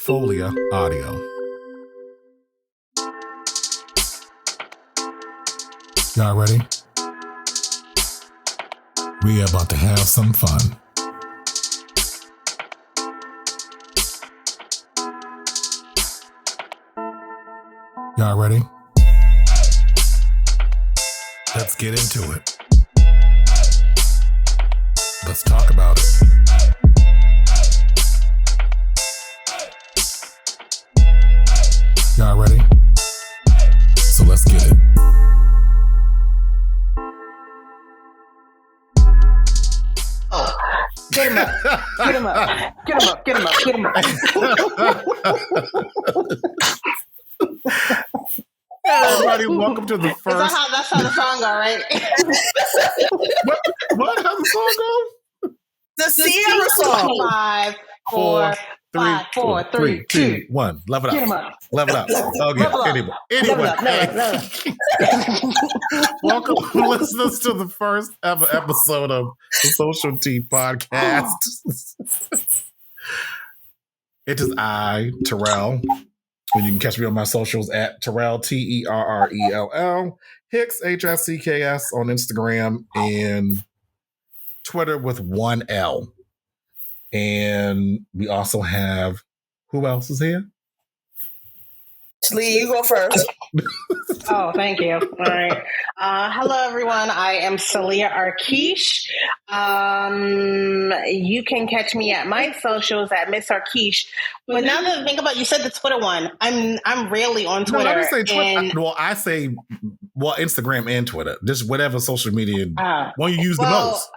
Folia Audio. Y'all ready? We are about to have some fun. Y'all ready? Let's get into it. Let's talk about it. Y'all ready? So let's get it. Oh, get him up. Get him up. Get him up. Get him up. Get him up. Everybody, welcome to the first. That's how the song go, right? What? How's the song go? The Sierra song. 5, 4, 5, 4, 3, 2, 1. Level it up. Get him up. Level it up. Okay. Level up. Anyway. Level up. Welcome, listeners, to the first ever episode of the Social Tea Podcast. It is I, Terrell. And you can catch me on my socials at Terrell, Terrell, Hicks, HSCKS on Instagram and Twitter with 1L. And we also have, who else is here? Lee, you go first. Oh, thank you. All right. Hello, everyone. I am Saleia Arquish. You can catch me at my socials at Miss Arquish. But now that I think about it, you said the Twitter one. I'm rarely on Twitter. No, I didn't say Twitter. I say Instagram and Twitter. Just whatever social media one you use the most.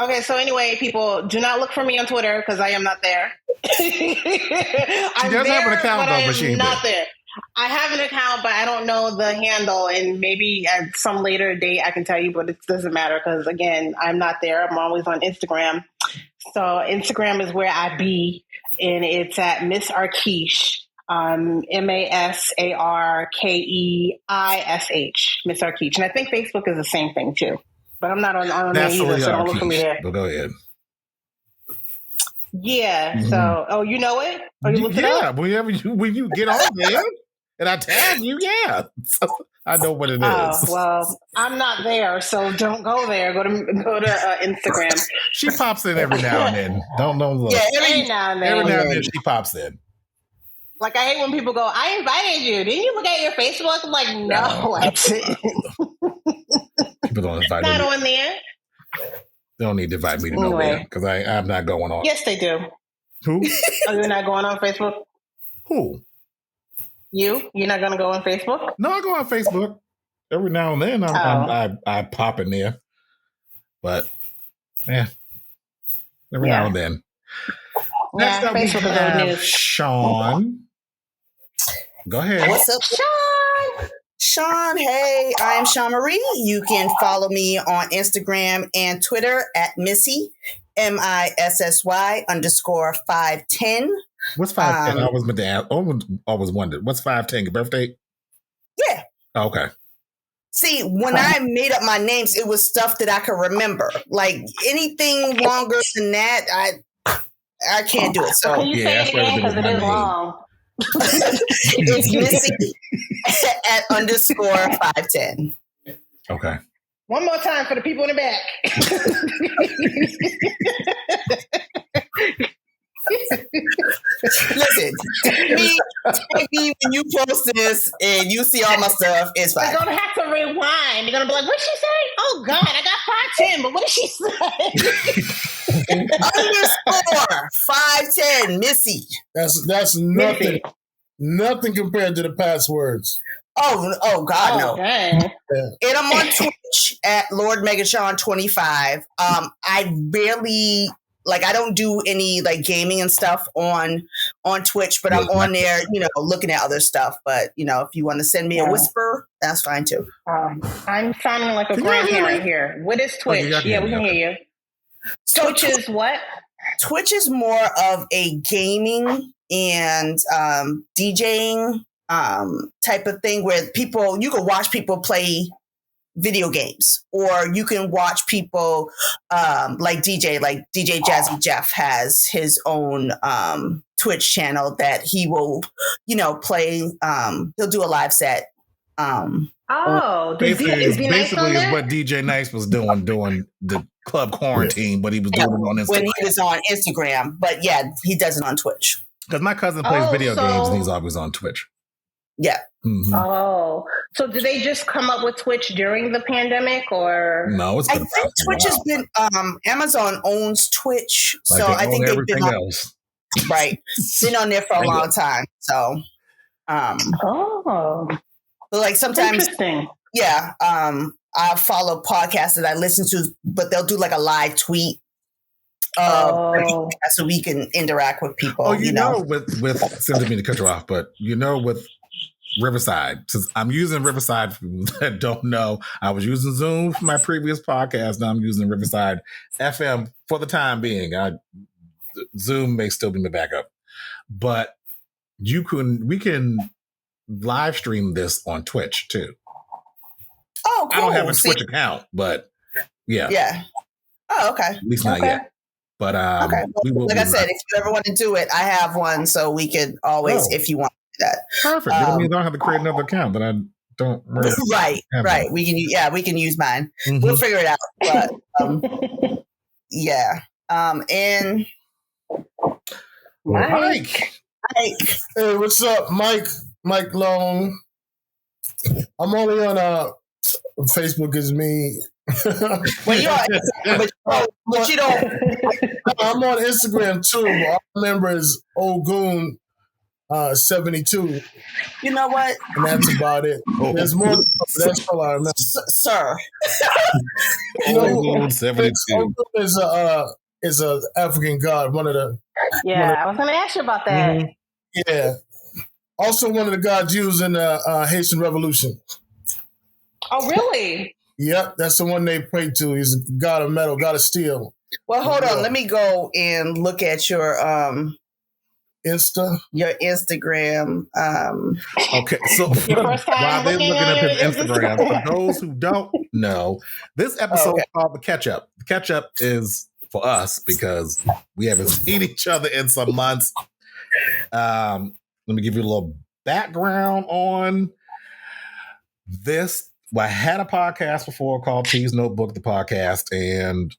Okay, so anyway, people, do not look for me on Twitter because I am not there. She does have an account, though, but she ain't not there. I have an account, but I don't know the handle, and maybe at some later date I can tell you, but it doesn't matter because, again, I'm not there. I'm always on Instagram. So Instagram is where I be, and it's at Miss Arquish, MASARKEISH, Miss Arquish. And I think Facebook is the same thing, too. But I'm not on there either, so don't look for me there. But go ahead. Yeah. Mm-hmm. So, you know it? Or you look it up? Yeah. When you get on there and I tag you, yeah. So I know what it is. Oh, well, I'm not there, so don't go there. Go to Instagram. She pops in every now and then. Don't look. Yeah, every now and then she pops in. Like, I hate when people go, I invited you. Didn't you look at your Facebook? I'm like, no, I didn't. People don't invite me. Not on there. They don't need to invite me to nowhere because I'm not going on. Yes, they do. Who? Oh, you're not going on Facebook? Who? You're not going to go on Facebook? No, I go on Facebook. Every now and then I pop in there. But, every now and then. Next up, we have Shawn. Go ahead. What's up, Shawn? Hey, I am Shawn Marie. You can follow me on Instagram and Twitter at Missy, MISSY_510. What's 510? I always wondered. What's 510? Your birthday? Yeah. Oh, okay. See, when I made up my names, it was stuff that I could remember. Like anything longer than that, I can't do it. So can you say it again because it is long? It's Missy at _510. Okay. One more time for the people in the back. Listen, take me when you post this and you see all my stuff. It's fine. They're gonna have to rewind. You're gonna be like, "What'd she say? Oh God, I got 510, but what did she say?" _510, Missy. That's nothing. Nothing compared to the passwords. Oh God, no. Okay. And I'm on Twitch at Lord Megashawn 25. I barely I don't do any gaming and stuff on Twitch, but I'm on there, looking at other stuff. But if you want to send me a whisper, that's fine too. I'm sounding like a grandparent here. What is Twitch? Yeah, we can hear you. So Twitch is what? Twitch is more of a gaming and DJing type of thing where you can watch people play video games, or you can watch people like DJ Jazzy Jeff has his own Twitch channel that he will, play. He'll do a live set. Is he nice on Basically is there? what DJ Nice was doing the club quarantine, but he was doing it on Instagram. When he was on Instagram. But yeah, he does it on Twitch. Because my cousin plays video games and he's always on Twitch. Yeah. Mm-hmm. Oh, so did they just come up with Twitch during the pandemic, or no? I think Twitch has been Amazon owns Twitch, like so I think they've been on, else. Right, been on there for a long time. So, but like sometimes, interesting. Yeah, I follow podcasts that I listen to, but they'll do like a live tweet. So we can interact with people. Oh, you know, with sending me to cut you off, but with Riverside, since I'm using Riverside for people that don't know, I was using Zoom for my previous podcast. Now I'm using Riverside FM for the time being. Zoom may still be my backup, but we can live stream this on Twitch too. Oh, cool. I don't have a Twitch account, but yeah. Yeah. Oh, okay. At least not yet. But okay. Well, like I said, if you ever want to do it, I have one, so we could always, if you want to do that. Perfect. I don't have to create another account, but I don't. Really right. We can use mine. Mm-hmm. We'll figure it out. But yeah. And Mike. Hey, what's up, Mike? Mike Long. I'm only on Facebook is me. Well, you are, but you don't. I'm on Instagram too. All I remember is Ogoon 72. You know what? And that's about it. There's more. That's all I remember. Sir. Ogoon 72. Ogoon is a African god. I was going to ask you about that. Mm-hmm. Yeah. Also, one of the gods used in the Haitian Revolution. Oh, really? Yep, that's the one they pray to. He's a god of metal, god of steel. Well, hold on. Let me go and look at your your Instagram. Okay, so while they're looking up his Instagram, for those who don't know, this episode is called the Catchup. The Catchup is for us because we haven't seen each other in some months. Let me give you a little background on this. Well, I had a podcast before called T's Notebook, the podcast, and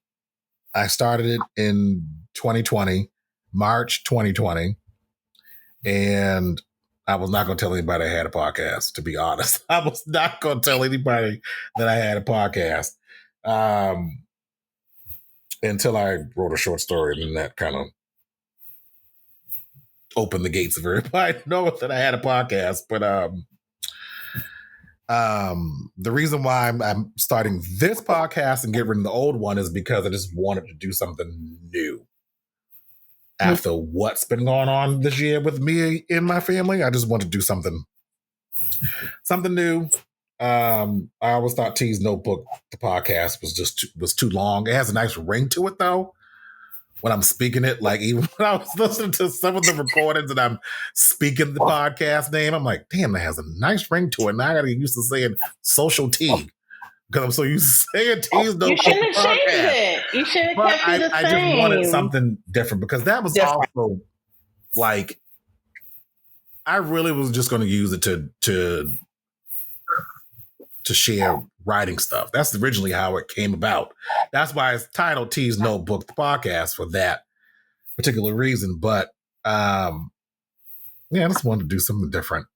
I started it in 2020, March 2020. And I was not going to tell anybody I had a podcast, to be honest. I was not going to tell anybody that I had a podcast until I wrote a short story, and that kind of opened the gates of everybody knowing that I had a podcast. But the reason why I'm starting this podcast and getting rid of the old one is because I just wanted to do something new. After what's been going on this year with me and my family, I just want to do something new. I always thought T's Notebook, the podcast, was too long. It has a nice ring to it, though. When I'm speaking it, like even when I was listening to some of the recordings and I'm speaking the podcast name, I'm like, damn, that has a nice ring to it. Now I got to get used to saying Social T because I'm so used to saying T's Notebook. You shouldn't have changed it. You should have kept it the same. I just wanted something different because that was also like, I really was just going to use it to share writing stuff. That's originally how it came about. That's why it's titled T's Notebook, the podcast, for that particular reason. But I just wanted to do something different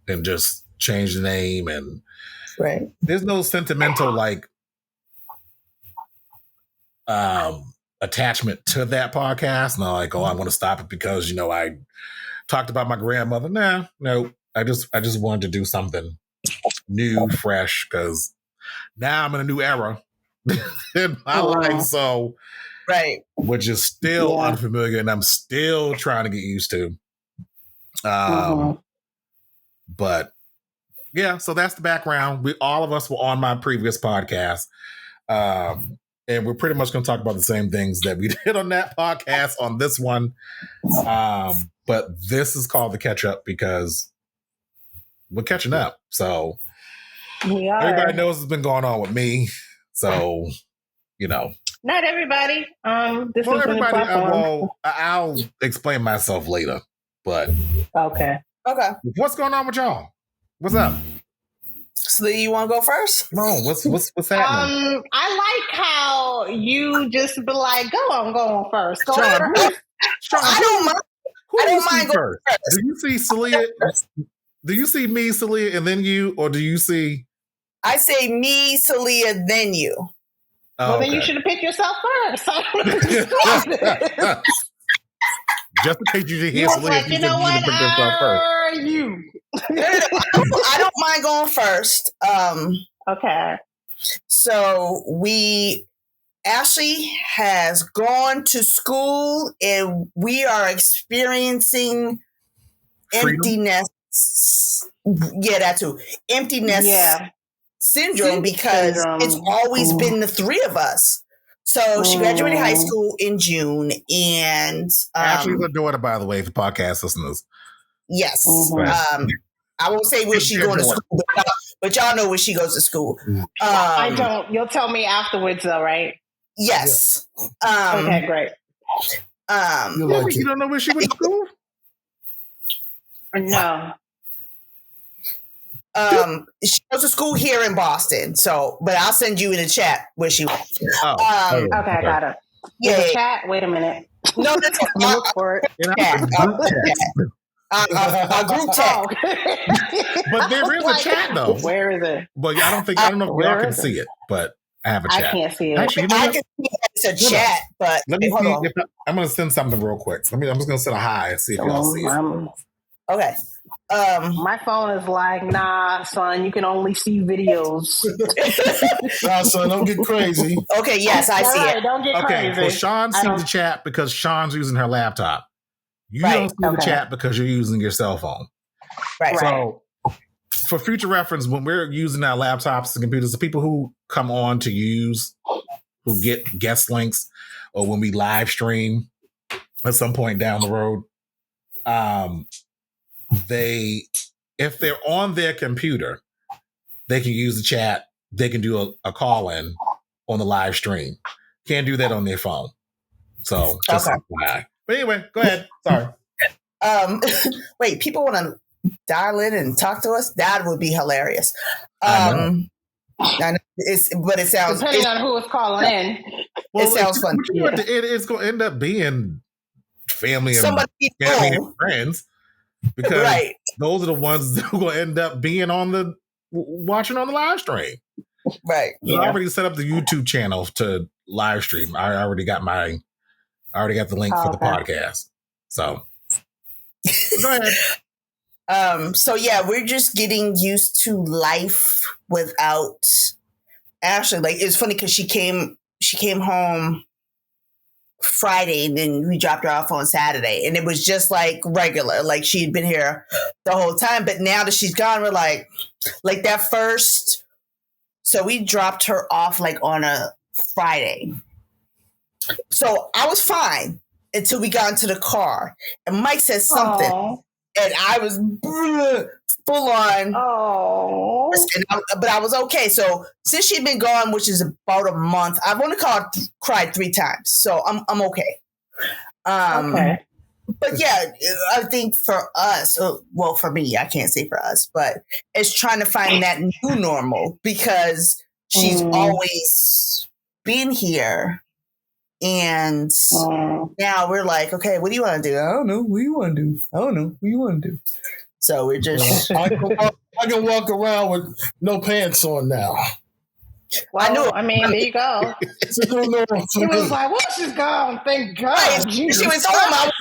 and just change the name. And there's no sentimental attachment to that podcast. Not like, I want to stop it because I talked about my grandmother. No. I just wanted to do something new, fresh, because now I'm in a new era in my life, so which is still unfamiliar, and I'm still trying to get used to. But yeah, so that's the background. All of us were on my previous podcast, and we're pretty much going to talk about the same things that we did on that podcast on this one. But this is called the Catchup because we're catching up. So we are. Everybody knows what's been going on with me. So, Not everybody. This well, is everybody. I'll explain myself later. But Okay. what's going on with y'all? What's up? So you want to go first? No, what's happening? I like how you just be like, go on first. Go Shawn, first. Shawn, I don't mind. who I do you don't mind see going first? first. Do you see Saleia? Do you see me, Saleia, and then you, or do you see? I say me, Saleia, then you. Oh, Well, then you should have picked yourself first. Just in case you didn't hear You was Saleia, like, she you said know you what? should have picked yourself first. You. I don't mind going first. Okay. So Ashley has gone to school and we are experiencing Freedom? emptiness. Yeah, that too. Emptiness syndrome because it's always been the three of us. So she graduated high school in June, and Ashley's her daughter, by the way, for podcast listeners. Yes. Mm-hmm. I won't say where she going to school, but y'all know where she goes to school. I don't. You'll tell me afterwards, though, right? Yes. Okay, great. You don't know where she went to school? No. She goes to school here in Boston. So, but I'll send you in the chat where she went. Okay, I got it. Yeah. The chat. Wait a minute. No, that's look for it. A group chat. But there is a chat though. Where is it? But I don't know if y'all can see it, but I have a chat. I can't see it. Actually, I can see it's a chat, but let me see. I'm going to send something real quick. I'm just going to send a hi and see if y'all see it. Okay. My phone is like, nah, son, you can only see videos. Nah, son, don't get crazy. Okay, yes, I see it. Don't get crazy. Well, Shawn sees the chat because Shawn's using her laptop. You don't see the chat because you're using your cell phone. Right. So, for future reference, when we're using our laptops and computers, the people who come on to use, who get guest links, or when we live stream at some point down the road, if they're on their computer, they can use the chat. They can do a call in on the live stream. Can't do that on their phone. So just FYI. But anyway, go ahead. Sorry. Wait, people want to dial in and talk to us? That would be hilarious. I know. But it sounds depending on who is calling in. Well, it sounds fun. But you know, it's going to end up being family and friends. Because those are the ones who will end up being watching on the live stream. Right. So I already set up the YouTube channel to live stream. I already got the link for the podcast. So go ahead. So yeah, we're just getting used to life without Ashley. Like, it's funny because she came home Friday and then we dropped her off on Saturday, and it was just like regular, like she had been here the whole time. But now that she's gone, we're like that first. So we dropped her off like on a Friday. So I was fine until we got into the car, and Mike said something, and I was full on. But I was okay. So since she'd been gone, which is about a month, I've only cried 3 times, so I'm okay. But yeah, I think for us, well, for me, I can't say for us, but it's trying to find that new normal because she's always been here. And now we're like, okay, what do you want to do? I don't know. What do you want to do? I don't know. What do you want to do? So we're just... I can walk around with no pants on now. Well, I know. I mean, there you go. He was like, well, she's gone. Thank God. Right. She was home.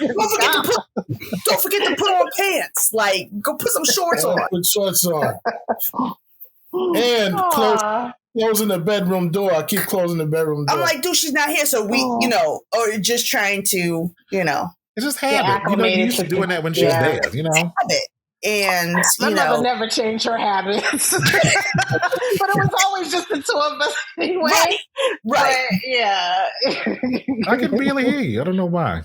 Don't forget to put on pants. Like, go put some shorts on. Put shorts on. And closing the bedroom door. I keep closing the bedroom door. I'm like, dude, she's not here. So we, or just trying to, It's just habit. You used to doing that when she was there, Habit. And my mother never changed her habits, but it was always just the two of us anyway. Right. But, yeah. I can barely hear you. I don't know why.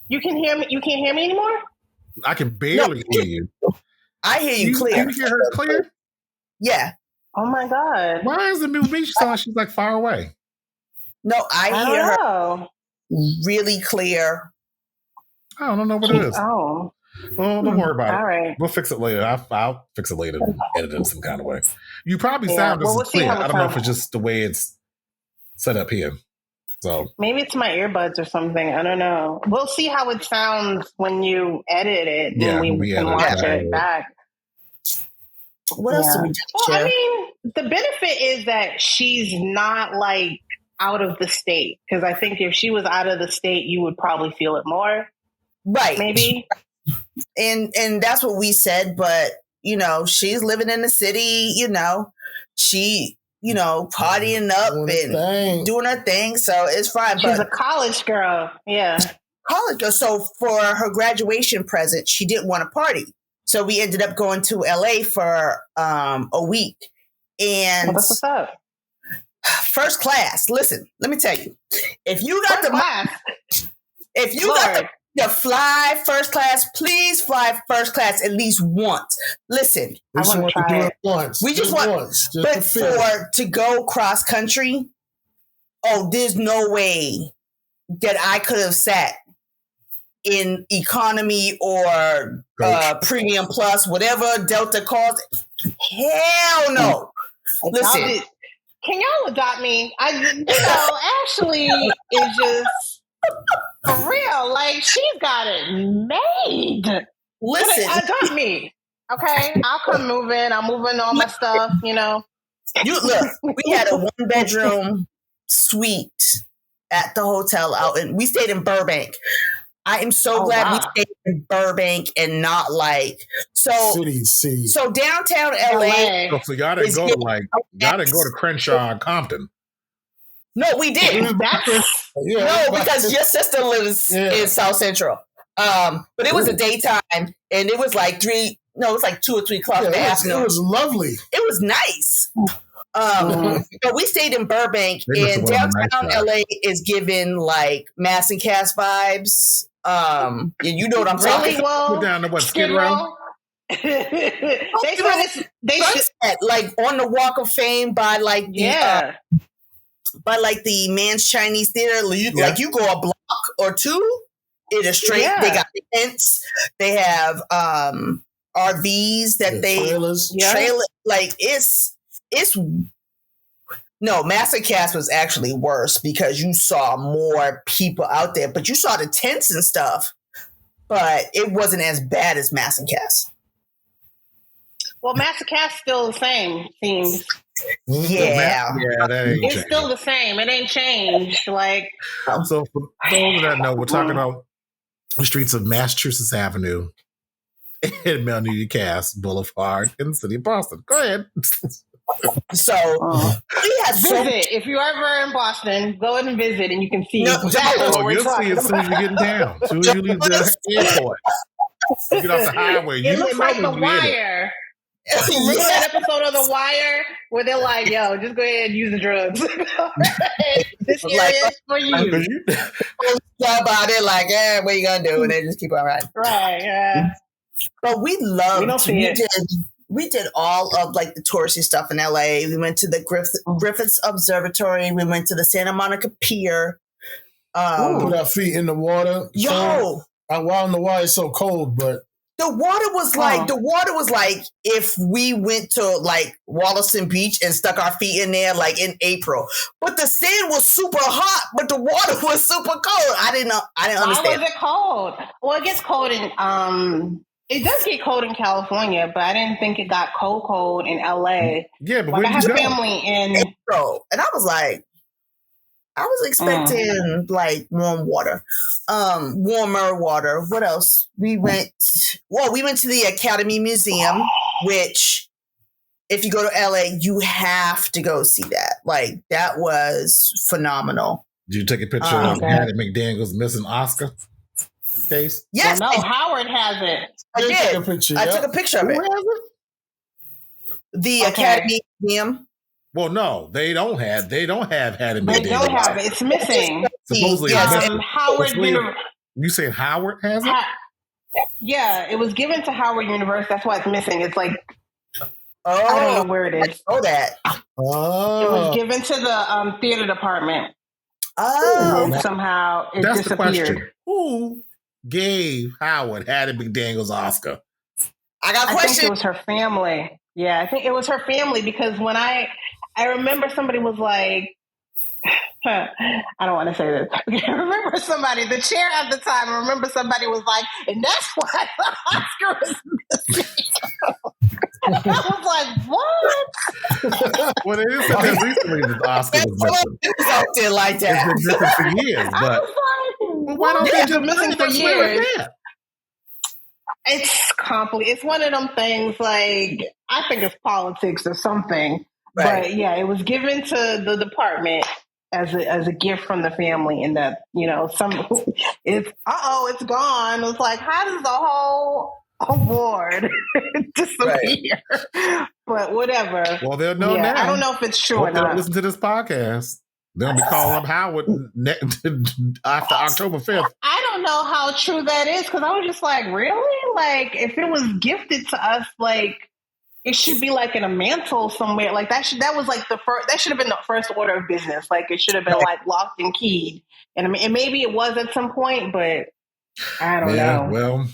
You can hear me. You can't hear me anymore. I can barely hear you. I hear you clear. You hear her clear? Yeah. Oh my God. Why is the new beach song? She's like far away. No, I hear her really clear. I don't know what it is. Oh. Well, don't worry about it. All right. We'll fix it later. I'll fix it later and edit it in some kind of way. You probably Yeah, sound well, just we'll as see clear. how it I don't know if sounds. it's just the way it's set up here. So Maybe it's my earbuds or something. I don't know. We'll see how it sounds when you edit it Yeah, and we we can edit watch it. it back. What else do we Well, share? I mean, the benefit is that she's not like out of the state. Because I think if she was out of the state, you would probably feel it more. Right. Maybe. And that's what we said, but you know, she's living in the city, you know, she, you know, partying up and doing her thing, so it's fine. She's but a college girl. Yeah. College girl. So for her graduation present, she didn't want to party. So we ended up going to LA for a week. And What's up? First class. Listen, let me tell you. If you got First class. If you got to fly first class, please fly first class at least once. Listen, I want to try it once. We just want once. But to go cross country, there's no way that I could have sat in economy or premium plus, whatever Delta calls it. Hell no. Listen. Can y'all adopt me? Ashley is just for real. Like, she's got it made. Listen. Adopt me. Okay? I'll come move in. I'll move in all my stuff, you know. You look, we had a 1-bedroom suite at the hotel we stayed in Burbank. I am so glad we stayed in Burbank and not so downtown LA. So y'all didn't go to Crenshaw and Compton. No, we didn't. Because your sister lives in South Central. But it was a daytime, and it was like 2 or 3 o'clock in the afternoon. It was lovely. It was nice. But we stayed in Burbank, and downtown LA is giving like Mass and Cast vibes. And you know what I'm talking about. We're down to what, Skid Row? They like on the Walk of Fame by like the the Man's Chinese Theater. Like you go a block or two, it is straight. They got tents. They have RVs that trailer. Like it's no, Master Cast was actually worse because you saw more people out there, but you saw the tents and stuff, but it wasn't as bad as Master Cast. Well, Master Cast still the same, seems. Yeah. That ain't it's changed. still the same. It ain't changed. Like, so for those that know, we're talking about the streets of Massachusetts Avenue and Melnea Cast Boulevard in the city of Boston. Go ahead. So visit. If you're ever in Boston, go and visit, and you can see exactly what we're talking about. You'll see as soon as you get down. As soon as you leave the airport. You get off the highway. It looks like The Wire. Remember that episode of The Wire where they're like, "Yo, just go ahead and use the drugs. This area is for you." About it, like, what you gonna do? And they just keep on riding. Right. Yeah. But we did all of like the touristy stuff in LA. We went to the Griffiths Observatory. We went to the Santa Monica Pier. Put our feet in the water. I don't know why it's so cold, but the water was like if we went to like Wollaston Beach and stuck our feet in there like in April. But the sand was super hot, but the water was super cold. I didn't understand. Why was it cold? Well, it gets cold in it does get cold in California, but I didn't think it got cold in LA. Yeah, but like, I have family in April, and I was like, I was expecting like warmer water. What else? We went to the Academy Museum, which if you go to LA, you have to go see that. Like, that was phenomenal. Did you take a picture of Hattie McDaniel's missing Oscar case? Well, Yes. no, Howard has it. I did. I took a picture of it. Who has it? The Academy Museum. Well, no, they don't have Hattie McDaniel. They don't have it. It's missing. Supposedly, Howard University. You saying Howard has it? Yeah, it was given to Howard University. That's why it's missing. It's like I don't know where it is. I know that. It was given to the theater department. Oh, And somehow it That's disappeared. The question. Who gave Howard Hattie McDaniel's Oscar? I got questions. I think it was her family. Yeah, I think it was her family because when I remember somebody was like, I don't want to say this. I remember somebody, the chair at the time, I remember somebody was like, and that's why the Oscar is missing. I was like, what? Well, it is that recently the Oscar was missing. Something like that. It's been missing for years, but I was like, why don't they just missing for years? years? It's complicated. It's one of them things like, I think it's politics or something. Right. But yeah, it was given to the department as a gift from the family, and that, you know, it's gone. It's like, how does the whole award disappear? Right. But whatever. Well, they'll know now. I don't know if it's true or not. Listen to this podcast. They'll be calling up Howard after October 5th. I don't know how true that is, because I was just like, really? Like, if it was gifted to us, like, it should be like in a mantle somewhere. Like that should have been the first order of business. Like it should have been like locked and keyed. And I mean, and maybe it was at some point, but I don't know. Well.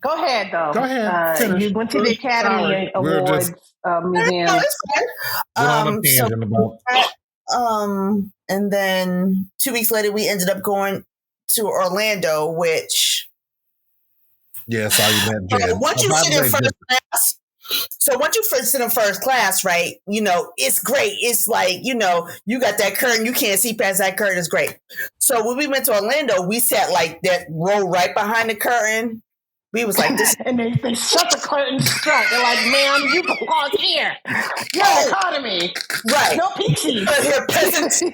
Go ahead, though. Go ahead. You went to the Academy Awards museum. And then 2 weeks later, we ended up going to Orlando, which. Yes, I met Jen. Once you sit in first class, right, you know, it's great. It's like, you know, you got that curtain. You can't see past that curtain. It's great. So when we went to Orlando, we sat like that row right behind the curtain. We was like this. And they shut the curtain shut. They're like, ma'am, you belong here. You're an economy. Right. No pixies. Here, peasants.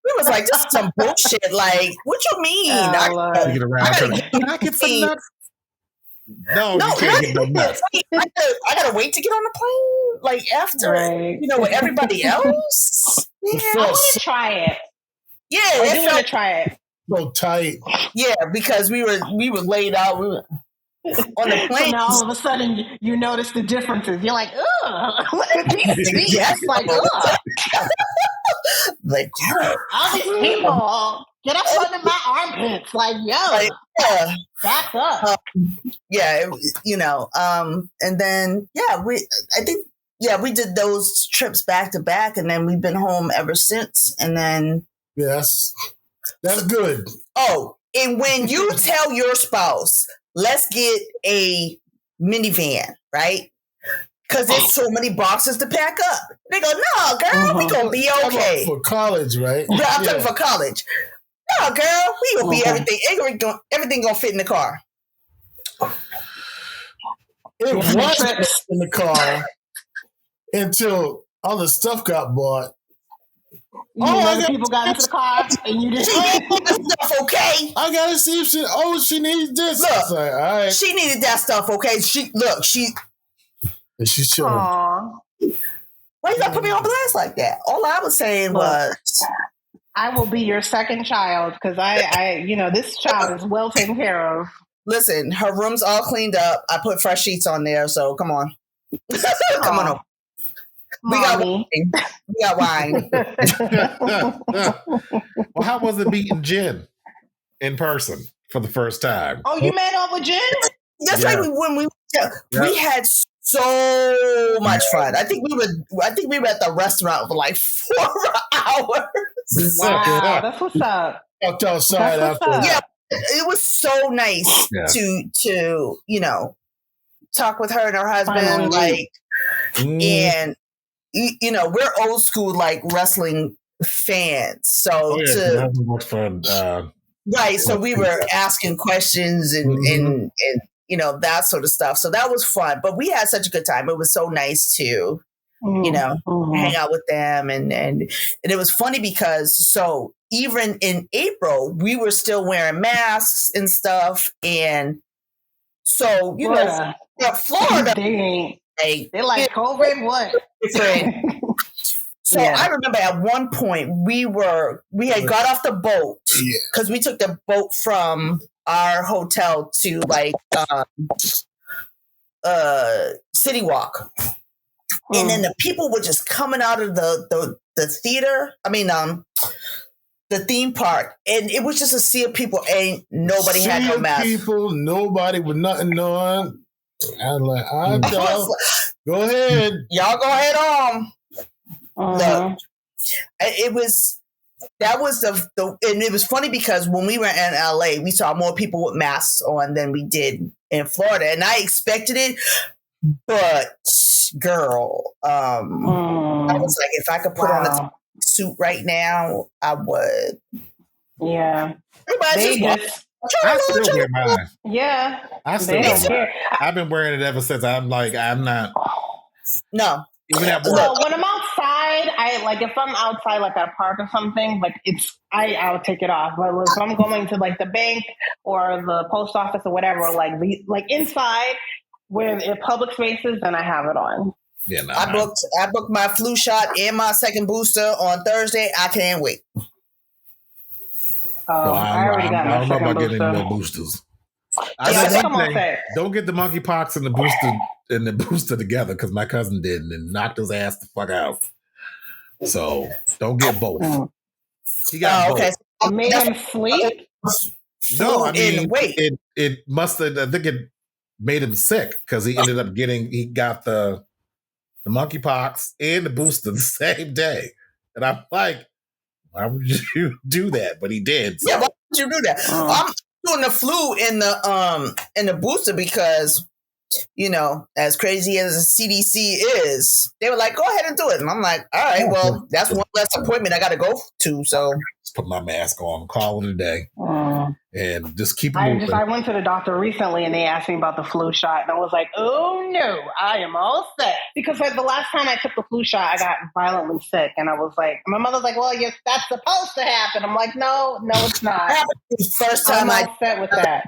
We was like, this is some bullshit. Like, what you mean? I get some nuts. No, you can't get no nuts. I gotta wait to get on the plane. Like after, you know, with everybody else. Yeah, I want to try it. Yeah, I do want to try it. So tight. Yeah, because we were laid out. We were on the plane. So now all of a sudden you notice the differences. You're like, ugh, look at these seats. Yes. Like, ugh. Like, all these people get up under my armpits. Like, yo, back up. You know, and then we did those trips back to back, and then we've been home ever since. And then yes, that's good. Oh, and when you tell your spouse, let's get a minivan, right? Because there's so many boxes to pack up. They go, no, girl, we gonna be okay. For college, right? Yeah, I'm talking for college. No, girl, we gonna be everything. Everything gonna fit in the car. It was in the car until all the stuff got bought. People got into the car and you didn't. Stuff, okay? I gotta see if she needs this. Look, like, all right. She needed that stuff, okay? She's showing. Why you gotta put me on blast like that? All I was saying was, I will be your second child because I, this child is well taken care of. Listen, her room's all cleaned up. I put fresh sheets on there, so come on, come on over. We got wine. Well, how was it meeting Jen in person for the first time? Oh, you met up with Jen? That's like when we had so much fun. I think we were at the restaurant for like 4 hours. Wow, that's what's up. Walked outside after. Yeah, it was so nice to talk with her and her husband, and we're old school like wrestling fans, so so we were asking questions and that sort of stuff. So that was fun, but we had such a good time. It was so nice to, hang out with them. And it was funny because even in April, we were still wearing masks and stuff. And so, Florida, they like COVID, what? So I remember at one point we had got off the boat because we took the boat from our hotel to City Walk. And then the people were just coming out of the theater. I mean, the theme park, and it was just a sea of people. Ain't nobody had no mask. People, nobody with nothing on. I was like, all right, y'all, go ahead. Y'all go ahead on. Look, that was the and it was funny because when we were in LA, we saw more people with masks on than we did in Florida, and I expected it. But girl, I was like, if I could put on a suit right now, I would. Yeah, I still wear mine. Yeah, I still don't care. I've been wearing it ever since. I'm not. No. Even at work. So when I'm outside, if I'm outside like at a park or something, I'll take it off. But if I'm going to like the bank or the post office or whatever, like inside where in public spaces, then I have it on. Yeah, no, I booked my flu shot and my second booster on Thursday. I can't wait. I already got my second booster. I don't know about getting more boosters. Don't get the monkeypox and the booster together because my cousin did and knocked his ass the fuck out. So don't get both. He got both. Okay. It made him sleep. No, I mean it must have. I think it made him sick because he ended up he got the monkeypox and the booster the same day, and I'm like, why would you do that? But he did. So. Yeah, why would you do that? I'm doing the flu in the booster because, as crazy as the CDC is, they were like, go ahead and do it. And I'm like, all right, well, that's one less appointment I got to go to. So just put my mask on, call it a day, and just keep moving. I went to the doctor recently and they asked me about the flu shot. And I was like, oh no, I am all set. Because the last time I took the flu shot, I got violently sick. And I was like, my mother's like, well, yes, that's supposed to happen. I'm like, no, it's not. First time I'm all set with that.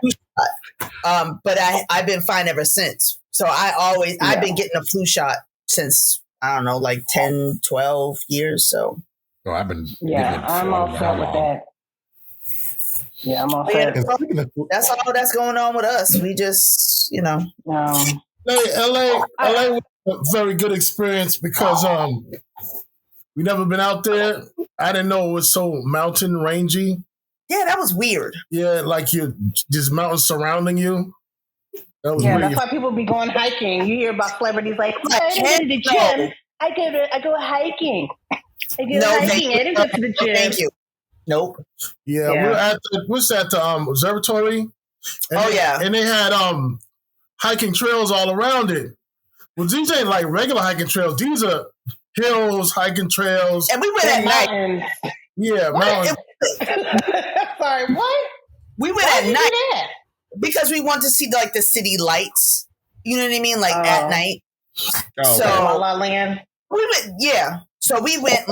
But I've been fine ever since. So I've been getting a flu shot since, I don't know, like 10, 12 years. So. Oh, I've been. I'm all set with that. Yeah, I'm all set. That's all that's going on with us. We just, LA was a very good experience because we never been out there. I didn't know it was so mountain rangy. Yeah, that was weird. Yeah, like just mountains surrounding you. That was weird. That's why people be going hiking. You hear about celebrities like, I go to the gym. I go hiking. I didn't go to the gym. Thank you. Nope. Yeah, we're at the observatory. And they had hiking trails all around it. Well, these ain't like regular hiking trails. These are hills, hiking trails. And we went at night. Yeah, mountains. Sorry, what? We went at night because we wanted to see the city lights. You know what I mean? At night. Oh, so La La Land. We went, So we went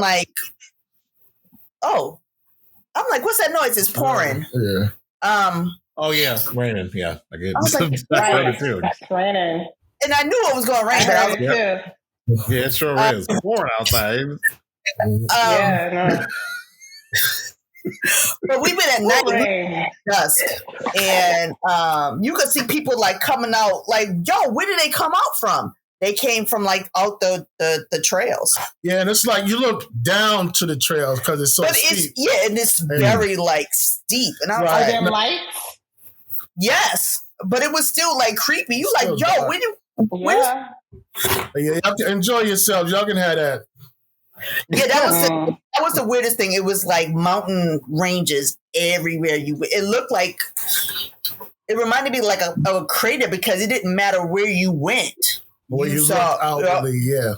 I'm like, what's that noise? It's pouring. Yeah. Oh yeah, raining. Yeah, I get. I was like, it's raining. And I knew it was going to rain. Yeah, it sure is. It's pouring outside. But we went at night, dusk, and you could see people coming out. Where did they come out from? They came from out the trails. Yeah, and it's you look down to the trails because it's so steep. It's very steep. And I was are there lights? Yes, but it was still creepy. You where you? Yeah. Yeah, you have to enjoy yourself. Y'all can have that. Yeah, that was the weirdest thing. It was mountain ranges everywhere you went. It looked it reminded me of a crater because it didn't matter where you went. Well, you saw outwardly, yeah.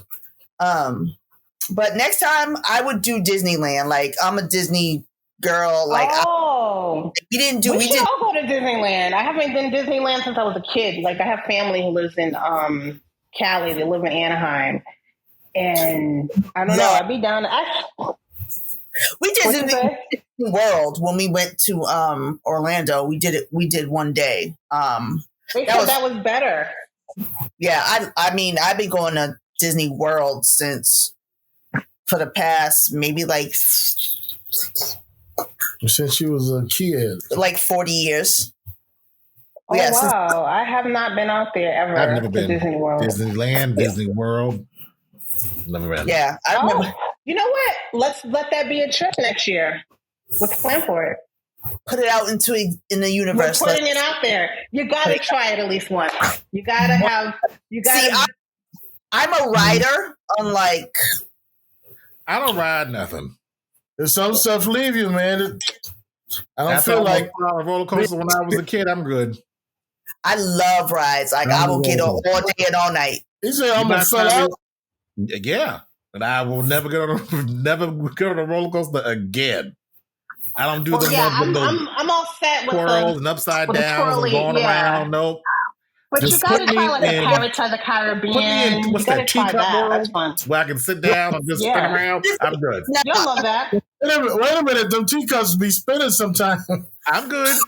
But next time I would do Disneyland. I'm a Disney girl. We didn't all go to Disneyland. I haven't been to Disneyland since I was a kid. I have family who lives in Cali. They live in Anaheim. And I don't know. I'd be down to we did Disney World when we went to Orlando. We did one day. They said that was better. Yeah, I mean, I've been going to Disney World for the past maybe since you was a kid, 40 years. Oh wow! I have not been out there ever. I've never been to Disney World, Disneyland, Disney World. Never been. Yeah, I remember. You know what? Let's let that be a trip next year. Let's plan for it. Put it out in the universe. We're putting it out there. You got to try it at least once. You got to have. You got to. See, I'm a rider. Unlike, I don't ride nothing. If some stuff leave you, man. I don't feel like a roller coaster when I was a kid. I'm good. I love rides. Like I will get on all day and all night. He said I'm gonna fill out. Yeah, but I will never get on a roller coaster again. I don't do the I'm all set with twirls and upside down and going around. Nope. But just you got to try like the Pirates of the Caribbean. What's that teacup world? That's fun. Where I can sit down and just spin around. I'm good. You'll love that. Wait a minute. Them teacups be spinning sometimes. I'm good.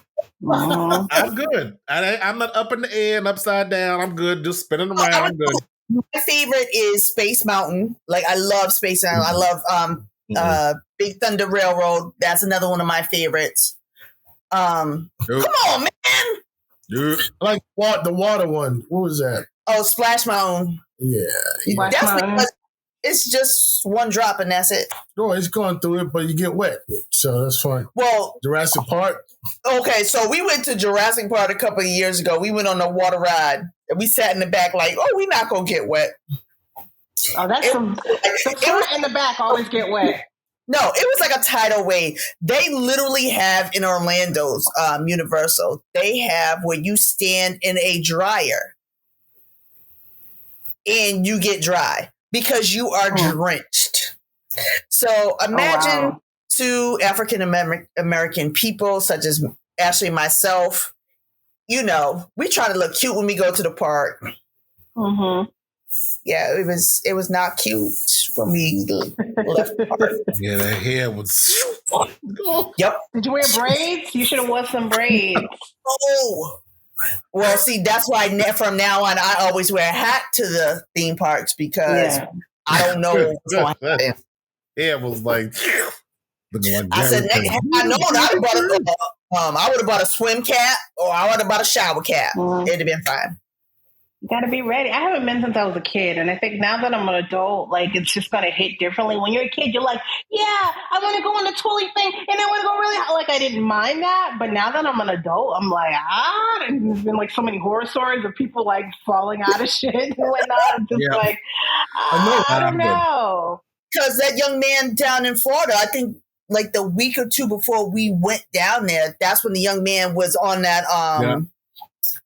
I'm good. I'm not up in the air and upside down. I'm good. Just spinning around. I'm good. My favorite is Space Mountain. Like I love Space Mountain. I love Big Thunder Railroad. That's another one of my favorites. Come on, man. Like the water one. What was that? Oh, Splash Mountain. Yeah. That's because it's just one drop and that's it. No, it's going through it, but you get wet. So that's fine. Well, Jurassic Park. Okay, so we went to Jurassic Park a couple of years ago. We went on the water ride and we sat in the back like, oh, we're not going to get wet. Oh, that's the front and the back always get wet. No, it was like a tidal wave. They literally have in Orlando's Universal, they have where you stand in a dryer and you get dry because you are drenched. So imagine two African American people such as Ashley and myself, we try to look cute when we go to the park. Mm-hmm. Yeah, it was not cute when we left the park. Yeah, that hair was. Yep. Did you wear braids? You should have worn some braids. Oh, well, see, that's why from now on I always wear a hat to the theme parks because I don't know what's going to happen. Hair was like. I said, I know I would have bought a swim cap or I would have bought a shower cap. It'd have been fine. You got to be ready. I haven't been since I was a kid. And I think now that I'm an adult, like it's just going to hit differently. When you're a kid, you're like, yeah, I want to go on the twirly thing. And I want to go really high. Like I didn't mind that. But now that I'm an adult, I'm like, and there's been like so many horror stories of people like falling out of shit and whatnot. I'm just like, I don't know. Because that young man down in Florida, I think like the week or two before we went down there, that's when the young man was on that,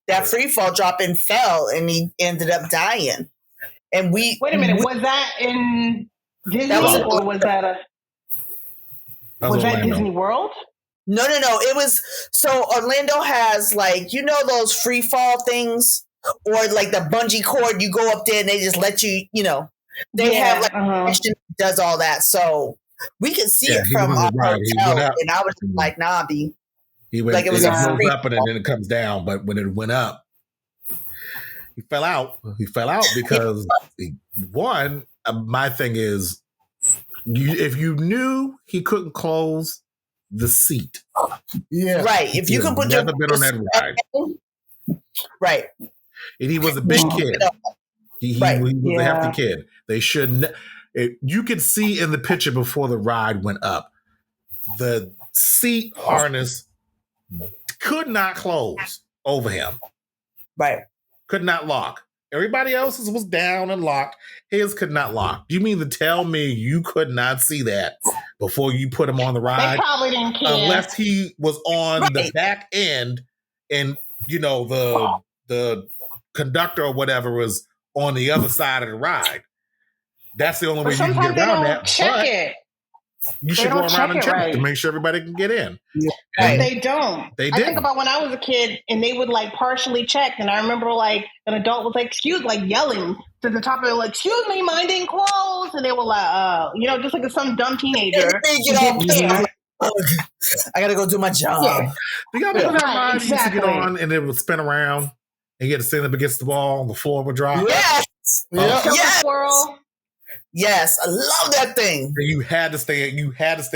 that free fall drop and fell and he ended up dying. And wait a minute, was that in Disney or was that was that Disney World? No. It was so Orlando has like, those free fall things or like the bungee cord, you go up there and they just let you, they have like a that does all that. So we could see it from our hotel and I was just like, nah, B. He went, like it was goes up and then it comes down. But when it went up, he fell out. He fell out because my thing is, if you knew he couldn't close the seat, right. If you can put never been on that ride, right. And he was a big kid. He was a hefty kid. They should. You could see in the picture before the ride went up, the seat harness could not close over him. Right. Could not lock. Everybody else's was down and locked. His could not lock. Do you mean to tell me you could not see that before you put him on the ride? They probably didn't care. Unless he was on the back end and, the conductor or whatever was on the other side of the ride. That's the only way you can get around that. Check it. You should go around and check it to make sure everybody can get in. Yeah. They don't. They didn't. I think about when I was a kid and they would like partially check. And I remember like an adult was like, yelling to the top of it, like, excuse me, mine didn't close. And they were like, just like some dumb teenager. I got to go do my job. Yeah. You got to put that ride used to get on and it would spin around and you had to stand up against the wall and the floor would drop. Yes. Swirl. Yes, I love that thing. You had to stay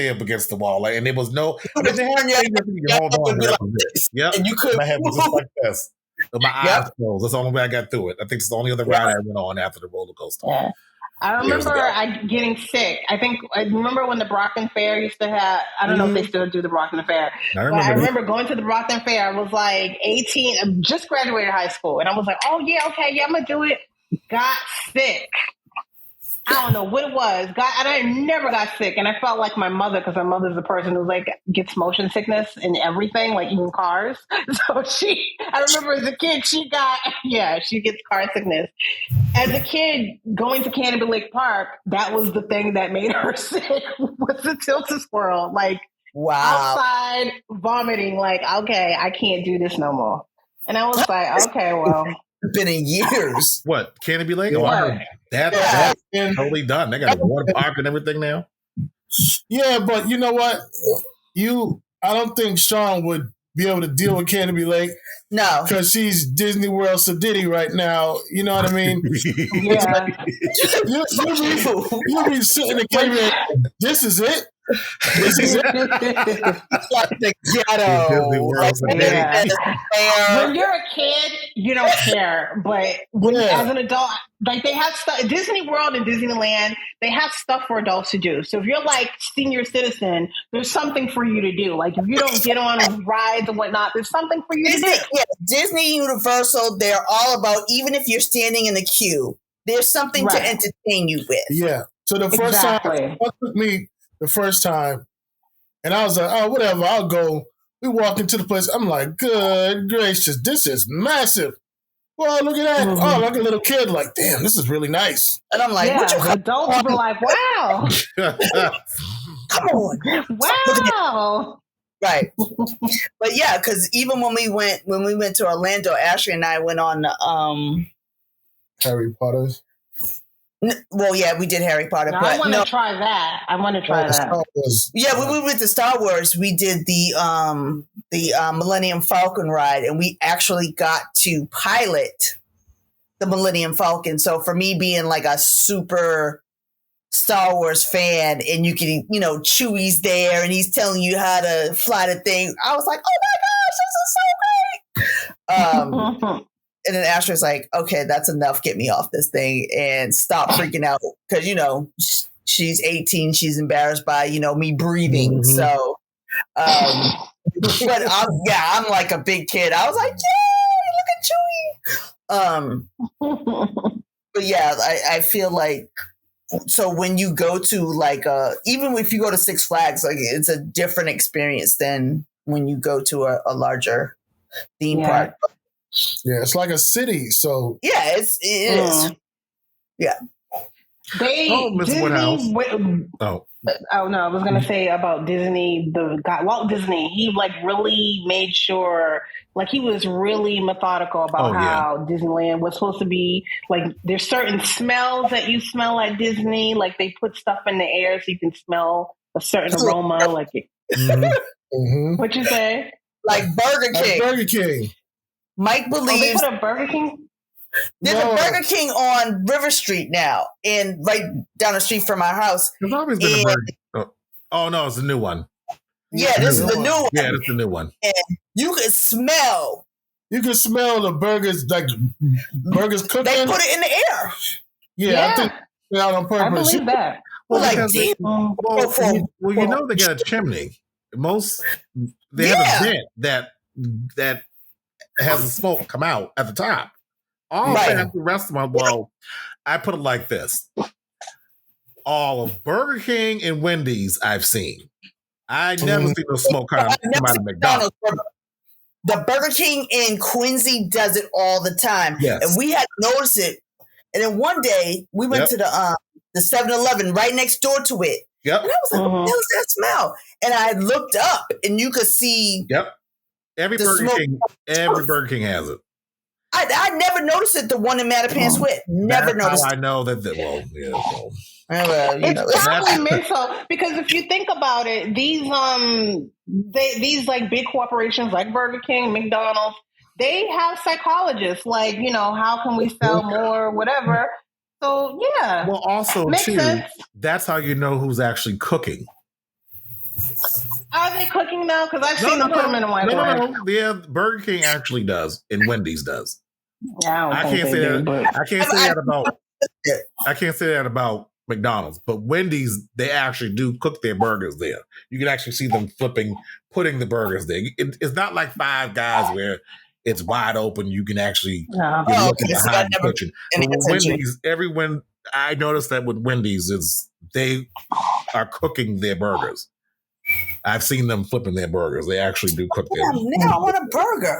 up against the wall, and there was no. You hold on. Yep. And you could. My head was just like this. With my eyes closed. That's the only way I got through it. I think it's the only other ride I went on after the roller coaster. Yeah. I remember getting sick. I remember when the Brockton Fair used to have, I don't know if they still do the Brockton Fair, but I remember going to the Brockton Fair. I was like 18, I just graduated high school. And I was like, oh yeah, okay, yeah, I'm going to do it. Got sick. I don't know what it was. And I never got sick. And I felt like my mother, because my mother's a person who like gets motion sickness in everything, like even cars. So I remember as a kid, she gets car sickness. As a kid, going to Canopy Lake Park, that was the thing that made her sick, was the tilt-a-swirl. Like, outside vomiting, like, okay, I can't do this no more. And I was like, okay, well. It's been in years. What, Canopy Lake? Oh, that's totally done. They got a water park and everything now. Yeah, but you know what? I don't think Shawn would be able to deal with Canopy Lake. No. Because she's Disney World Sadiddy right now. You know what I mean? Yeah. You'll be sitting in Canopy Lake. This is it? This is it? Like the ghetto. When you're a kid, you don't care. But as an adult, like they have stuff, Disney World and Disneyland, they have stuff for adults to do. So if you're like senior citizen, there's something for you to do. Like if you don't get on rides and whatnot, there's something for you to do. Yeah, Disney, Universal, they're all about, even if you're standing in the queue, there's something to entertain you with. Yeah. So the first time, took me the first time, and I was like, oh, whatever, I'll go. We walk into the place. I'm like, good gracious, this is massive. Well, look at that. Oh, like a little kid, like, damn, this is really nice. And I'm like, what you adults be like, wow. Come on. Wow. Right. But yeah, because even when we went to Orlando, Ashley and I went on Harry Potter's. Well, yeah, we did Harry Potter. No, I want to try that. Yeah, when we went to Star Wars, we did the Millennium Falcon ride, and we actually got to pilot the Millennium Falcon. So for me being like a super Star Wars fan, and you can, Chewie's there, and he's telling you how to fly the thing, I was like, oh my gosh, this is so great. And then Ashley's like, okay, that's enough. Get me off this thing and stop freaking out. Because, she's 18. She's embarrassed by, me breathing. Mm-hmm. So, but I'm like a big kid. I was like, yay, look at Chewie. But yeah, I feel like, so when you go to like, even if you go to Six Flags, like it's a different experience than when you go to a larger theme park. Yeah, it's like a city. So yeah, it is. Yeah. Disney. Oh no, I was gonna say about Disney. Walt Disney. He like really made sure, like he was really methodical about how Disneyland was supposed to be. Like there's certain smells that you smell at Disney. Like they put stuff in the air so you can smell a certain aroma. Like what you say? Like Burger King. Burger King. Mike believes they put a Burger King. There's a Burger King on River Street now, and right down the street from our house. There's always been a Burger. Oh no, it's a new one. Yeah, this is the new one. Yeah, it's the new one. And you can smell. You can smell the burgers, like burgers cooking. They put it in the air. Yeah. I think they're out on purpose. I believe that. Well, they got a chimney. They have a vent that has the smoke come out at the top. All the restaurant, I put it like this. All of Burger King and Wendy's I've seen. I never seen no smoke come out of McDonald's. The Burger King in Quincy does it all the time. Yes. And we had noticed it. And then one day we went to the 7-Eleven right next door to it. Yep. And I was like, what the hell is that smell? And I looked up and you could see. Yep. Every Burger King has it. I never noticed it. The one in Mattapan Sweat. Never noticed. I know that. It's probably mental, because if you think about it, these like big corporations like Burger King, McDonald's, they have psychologists. Like, how can we sell more, whatever. So yeah. Well, also too, that's how you know who's actually cooking. Are they cooking now? Because I've seen them put them in a white No. Yeah, Burger King actually does, and Wendy's does. Yeah, I can't say that. I can't say that about I can't say that about McDonald's, but Wendy's, they actually do cook their burgers there. You can actually see them putting the burgers there. It's not like Five Guys where it's wide open. You can actually you're looking behind the kitchen. But with Wendy's, I noticed that with Wendy's is they are cooking their burgers. I've seen them flipping their burgers. They actually do cook their burgers. Now I want a burger.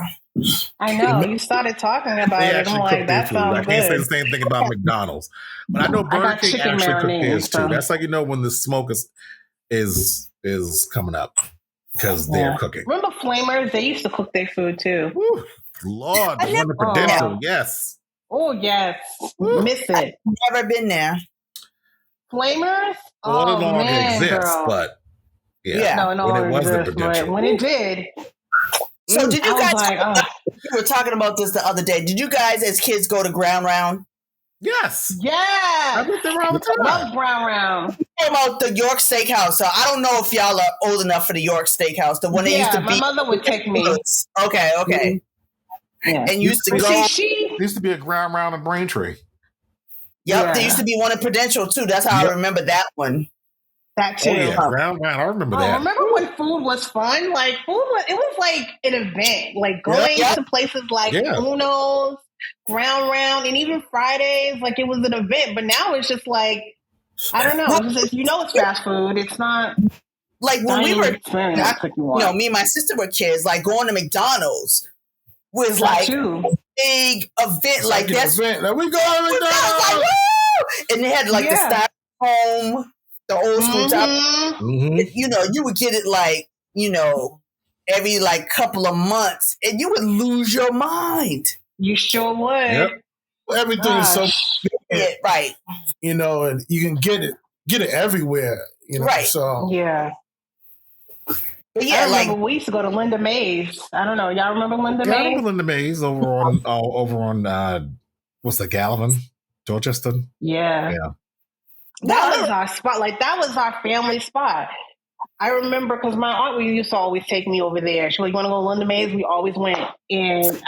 I know. You started talking about it. I'm like, that sounds good. I can't say the same thing about McDonald's. But I know Burger King actually cook theirs too. That's like, when the smoke is coming up because they're cooking. Remember Flamers? They used to cook their food too. Woo, Lord, the one, the Prudential, yes. Oh, yes. Miss it. Never been there. Flamers? Well, it no longer exists, but no, it no longer exists, but when it did. So did you guys, we were talking about this the other day. Did you guys as kids go to Ground Round? Yes. Yeah. I went there all the time. Love Ground Round. Talking about the York Steakhouse. So I don't know if y'all are old enough for the York Steakhouse. The one that used to be. My mother would take me. Okay. Mm-hmm. Yeah. And used to go. There used to be a Ground Round in Braintree. Yep. There used to be one in Prudential too. That's how I remember that one. That too. Oh, yeah. Ground Round. I remember that. Remember when food was fun? Like it was like an event. Like going to places like Uno's, Ground Round, and even Fridays. Like it was an event. But now it's just like, I don't know. It's it's fast food. It's not like when we were, me and my sister were kids. Like going to McDonald's was like a big event. Like that's event. Like we go to McDonald's. Like, woo! And they had like the styrofoam. The old school top, you would get it like, every like couple of months and you would lose your mind. You sure would. Yep. Everything is so right. And you can get it everywhere. Right. So But I remember we used to go to Linda Mays. I don't know. Y'all remember Linda Mays? I remember Linda Mays over on what's the Galvin? Dorchester? Yeah. That was our spot. Like, that was our family spot. I remember because my aunt used to always take me over there. She was like, "You want to go to Linda Mays?" We always went. And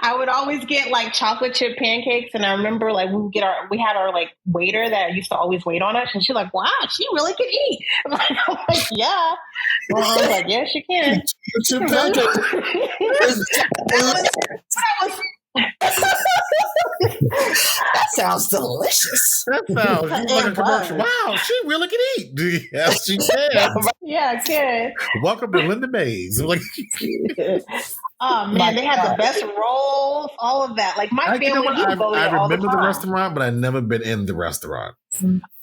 I would always get like chocolate chip pancakes. And I remember like we had our like waiter that used to always wait on us. And she's like, "Wow, she really can eat." I'm like, "Yeah." Well, I was like, "Yes, she can." That sounds delicious. That sounds like a commercial. Wow, she really can eat. Yes, she can. Yeah, I can. Welcome to Linda Mays. Oh man, they had the best rolls, all of that. Like my family, I remember the restaurant, but I never been in the restaurant.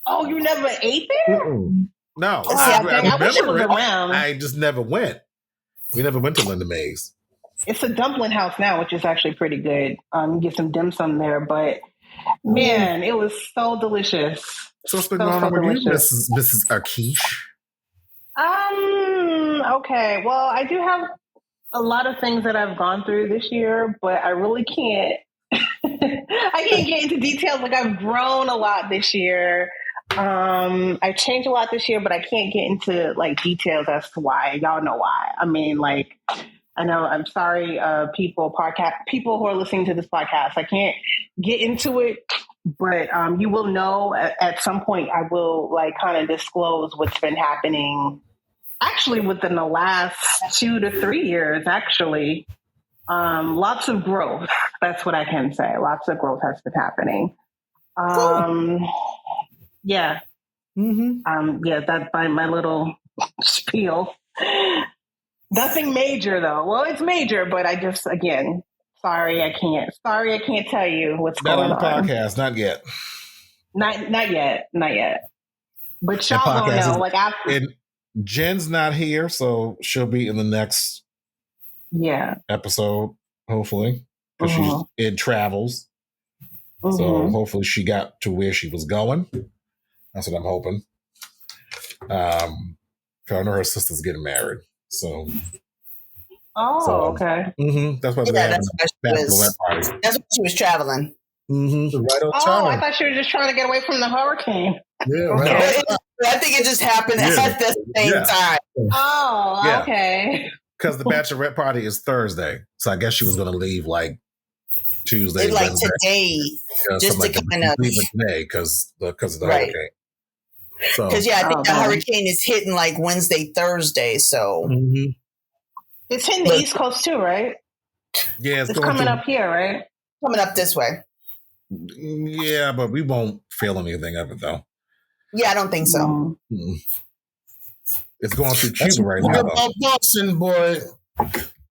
Oh, you never ate there? Mm-mm. No, I remember it. I just never went. We never went to Linda Mays. It's a dumpling house now, which is actually pretty good. You get some dim sum there, but man, it was so delicious. So what's been going on with you, Mrs. Arquiche? Okay. Well, I do have a lot of things that I've gone through this year, but I really can't. I can't get into details. Like I've grown a lot this year. I've changed a lot this year, but I can't get into like details as to why. Y'all know why. I mean, like. I know. I'm sorry, people who are listening to this podcast. I can't get into it, but you will know at some point. I will like kind of disclose what's been happening. Actually, within the last 2 to 3 years, actually, lots of growth. That's what I can say. Lots of growth has been happening. Yeah. Mm-hmm. That's my little spiel. Nothing major though. Well, it's major, but I just sorry I can't tell you what's going on. Not on the podcast, not yet. Not yet. But y'all don't know. Like after Jen's not here, so she'll be in the next episode, hopefully. Because it travels. Mm-hmm. So hopefully she got to where she was going. That's what I'm hoping. I know her sister's getting married. So, okay. Mm-hmm, that's why that's why she was traveling. Mm-hmm. Right on time. I thought she was just trying to get away from the hurricane. Yeah, right. I think it just happened at the same time. Okay. Because the bachelorette party is Thursday, so I guess she was going to leave like Tuesday, like Wednesday. today, just to kind of today because of the hurricane. So because I think the hurricane is hitting like Wednesday, Thursday. So it's hitting the East Coast too, right? Yeah, it's coming up here, right? Coming up this way. Yeah, but we won't feel anything of it though. Yeah, I don't think so. It's going through Cuba right now. About Boston, boy,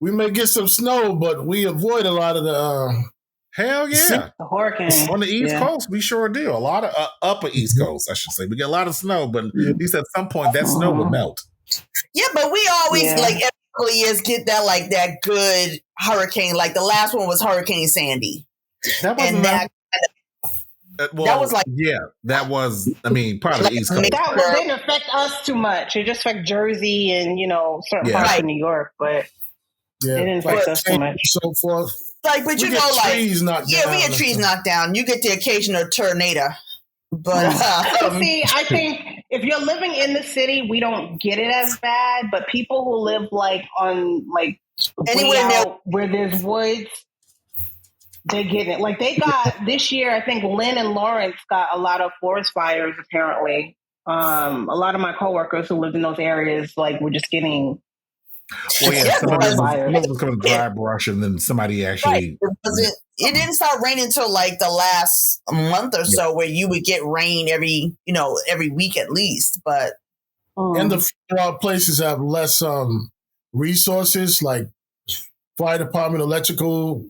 we may get some snow, but we avoid a lot of the. Hell yeah, the hurricane on the East Coast. We sure do. A lot of upper East Coast, I should say. We get a lot of snow, but at least at some point that snow would melt. Yeah, but we always like every couple of years get that good hurricane. Like the last one was Hurricane Sandy. That wasn't that was like that was. I mean, part of the East Coast. That didn't affect us too much. It just affected Jersey and certain parts of New York, but it didn't affect us too much. So forth. Like, but we get trees knocked down. You get the occasional tornado, but see, I think if you're living in the city, we don't get it as bad. But people who live anywhere where there's woods, they get it. Like they got this year, I think Lynn and Lawrence got a lot of forest fires. Apparently, a lot of my coworkers who lived in those areas were just getting. Someone was coming to dry brush, and then somebody actually. It didn't start raining until like the last month or so, where you would get rain every week at least. But and the places have less resources, like fire department, electrical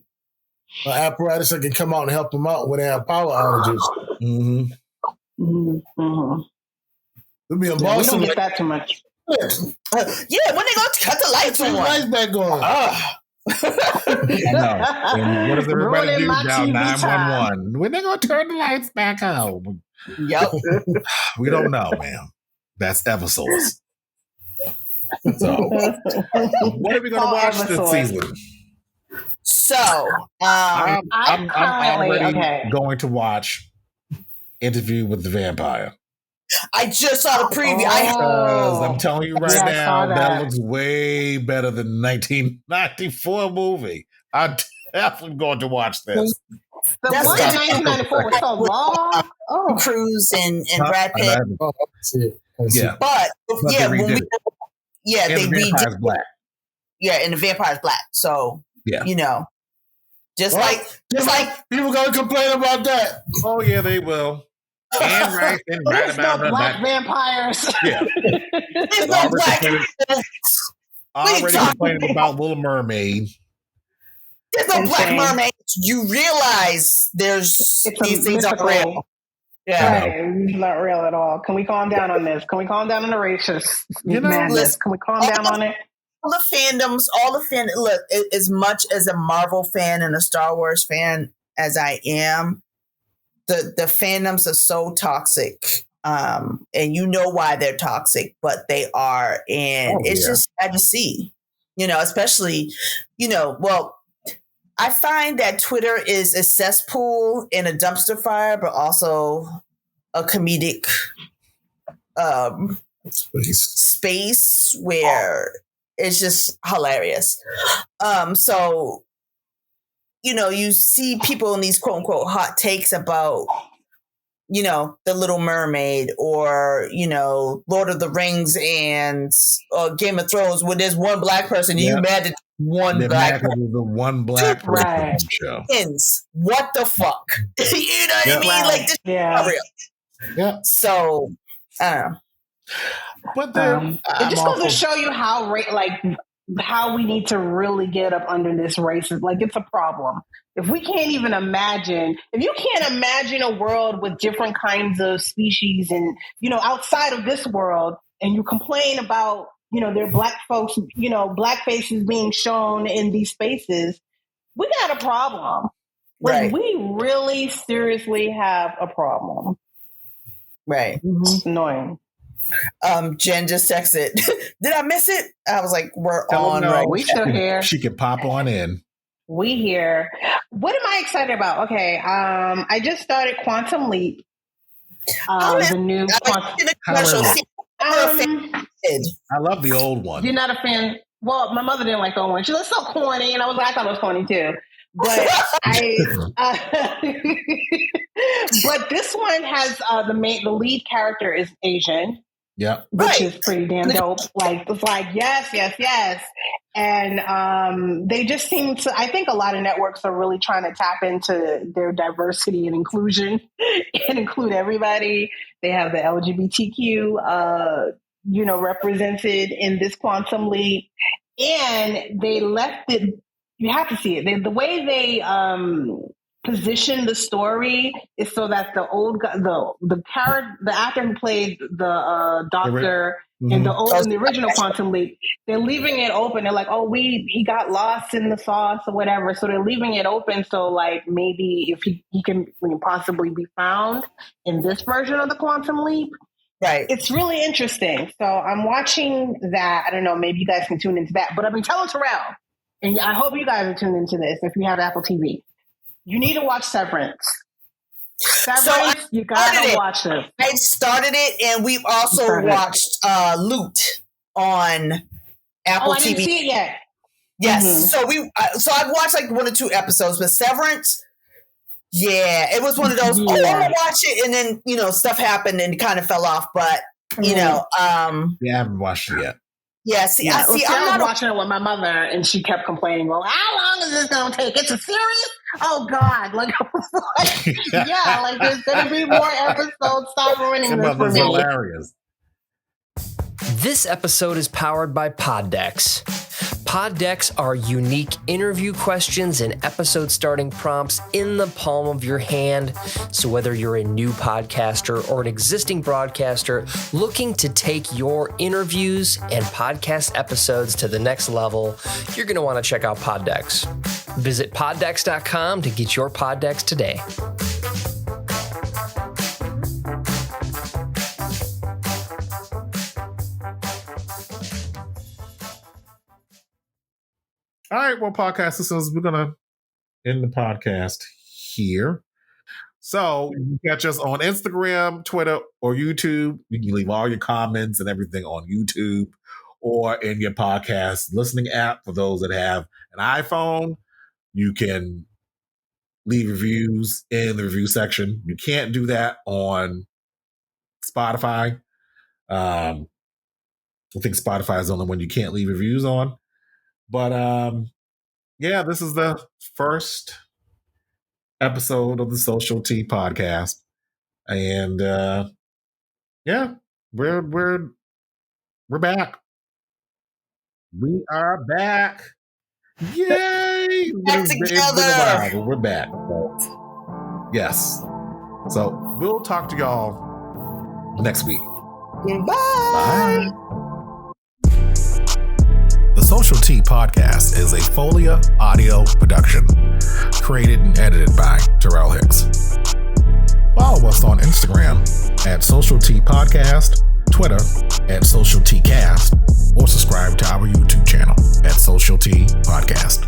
apparatus that can come out and help them out when they have power outages. It'll be in Boston. We don't get that too much. When they gonna cut the lights on? Lights back on. And what does everybody do? Dial 911. When they gonna turn the lights back on? Yep. We don't know, man. That's Eversource. So, what are we gonna watch this season? So, I'm already going to watch Interview with the Vampire. I just saw the preview. I'm telling you right now, that looks way better than the 1994 movie. I'm definitely going to watch this. The one in 1994 was so long. Cruise and Brad Pitt. But they redid it. They redid Black. Yeah, and the Vampire's Black. So just like people gonna complain about that. Oh yeah, they will. And right about no black vampires. Yeah. There's no black. Already complaining about Little Mermaid. There's no black mermaid. You realize these things are real. Yeah, it's not real at all. Can we calm down on this? Can we calm down on the racist madness? Can we calm down on it? All the fandoms. Look, as much as a Marvel fan and a Star Wars fan as I am, the fandoms are so toxic, and you know why they're toxic, but they are, and it's just sad to see, especially, I find that Twitter is a cesspool and a dumpster fire, but also a comedic space where it's just hilarious. So you see people in these quote unquote hot takes about, the Little Mermaid or, Lord of the Rings and Game of Thrones, where there's one black person and you mad at one black person. The one black person show. What the fuck? You know what I mean? Right. Like, this is not real. Yeah. So, I don't know. But then it just goes to show you how we need to really get up under this racism. Like, it's a problem. If we can't even imagine, if you can't imagine a world with different kinds of species and, outside of this world, and you complain about, there are black folks, black faces being shown in these spaces, we got a problem. Like, we really seriously have a problem. Right. It's annoying. Jen just texted, did I miss it? I was like, we're on right. We still here. She can pop on in. We here. What am I excited about? Okay. I just started Quantum Leap. The new Quantum. I love the old one. You're not a fan? Well, my mother didn't like the old one. She was so corny, and I thought it was corny too. But but this one has the lead character is Asian. Yeah. Which is pretty damn dope. Like, it's like, yes. And they just seem to, I think a lot of networks are really trying to tap into their diversity and inclusion and include everybody. They have the LGBTQ, represented in this Quantum Leap. And they left it, you have to see it. The way they position the story is so that the old guy, the actor who played the doctor in the original Quantum Leap, they're leaving it open. They're like, oh, he got lost in the sauce or whatever. So they're leaving it open. So like maybe if he can possibly be found in this version of the Quantum Leap. Right. It's really interesting. So I'm watching that. I don't know, maybe you guys can tune into that. But I've been telling Terrell, and I hope you guys are tuned into this if you have Apple TV. You need to watch Severance. You gotta watch it. I started it, and we've also watched Loot on Apple TV. I didn't see it yet. Yes, so I've watched like 1 or 2 episodes, but Severance, it was one of those. I'm gonna watch it, and then stuff happened and it kind of fell off. But I haven't watched it yet. Yeah, I'm not watching it with my mother, and she kept complaining, well, how long is this going to take? It's a series? Oh, God. Like, there's going to be more episodes. Stop ruining this for me. Hilarious. This episode is powered by Poddex. Poddex are unique interview questions and episode starting prompts in the palm of your hand. So whether you're a new podcaster or an existing broadcaster looking to take your interviews and podcast episodes to the next level, you're going to want to check out Poddex. Visit poddex.com to get your Poddex today. All right, well, podcast listeners, we're going to end the podcast here. So you can catch us on Instagram, Twitter, or YouTube. You can leave all your comments and everything on YouTube or in your podcast listening app. For those that have an iPhone, you can leave reviews in the review section. You can't do that on Spotify. I think Spotify is the only one you can't leave reviews on. But this is the first episode of the Social Tea podcast, and we're back. We are back. Yay! Back together. We're back. Yes. So we'll talk to y'all next week. Bye. Bye. The Social Tea Podcast is a Folia audio production, created and edited by Terrell Hicks. Follow us on Instagram at Social Tea Podcast, Twitter at Social Tea Cast, or subscribe to our YouTube channel at Social Tea Podcast.